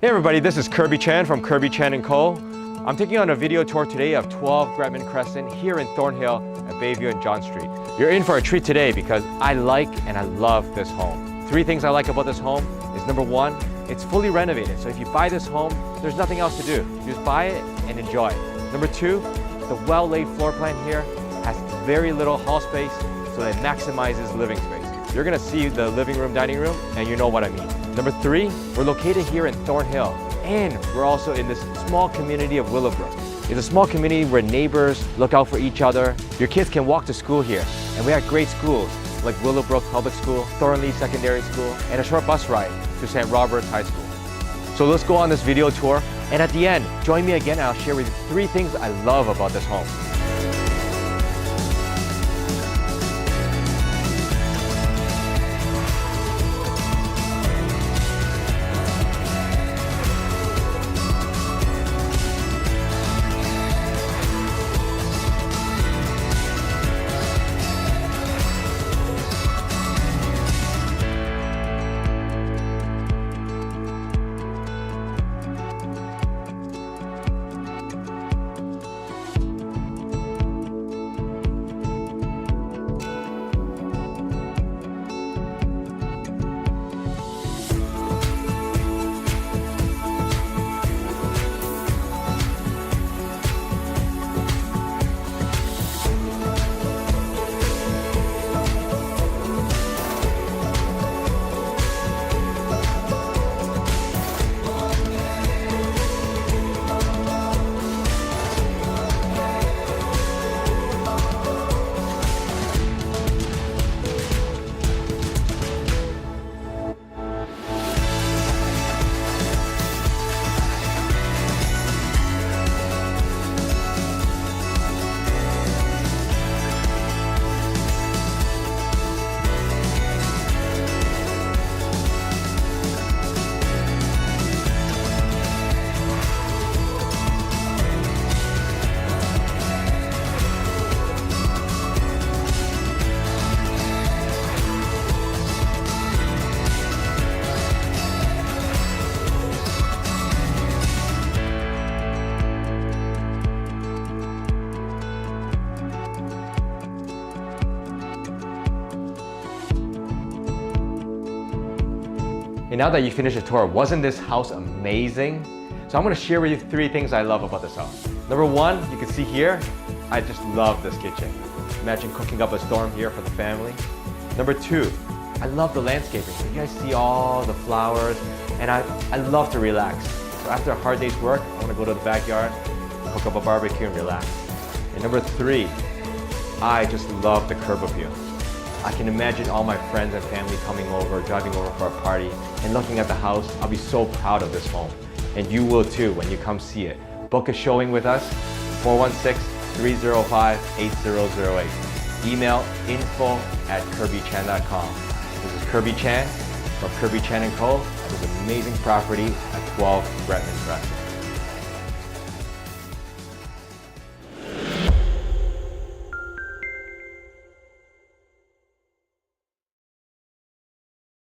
Hey everybody, this is Kirby Chan from Kirby Chan & Co. I'm taking on a video tour today of 12 Gretman Crescent here in Thornhill at Bayview and John Street. You're in for a treat today because I like and I love this home. 3 things I like about this home is number 1, it's fully renovated. So if you buy this home, there's nothing else to do. You just buy it and enjoy it. Number 2, the well-laid floor plan here has very little hall space, so it maximizes living space. You're gonna see the living room, dining room, and you know what I mean. Number 3, we're located here in Thornhill, and we're also in this small community of Willowbrook. It's a small community where neighbors look out for each other. Your kids can walk to school here, and we have great schools like Willowbrook Public School, Thornhill Secondary School, and a short bus ride to St. Robert's High School. So let's go on this video tour, and at the end, join me again and I'll share with you 3 things I love about this home. And now that you finished the tour, wasn't this house amazing? So I'm gonna share with you 3 things I love about this house. Number 1, you can see here, I just love this kitchen. Imagine cooking up a storm here for the family. Number 2, I love the landscaping. You guys see all the flowers, and I love to relax. So after a hard day's work, I wanna go to the backyard, cook up a barbecue and relax. And number 3, I just love the curb appeal. I can imagine all my friends and family coming over, driving over for a party, and looking at the house. I'll be so proud of this home. And you will too when you come see it. Book a showing with us, 416-305-8008. Email info@kirbychan.com. This is Kirby Chan from Kirby Chan & Co. at this amazing property at 12 Gretman Crescent.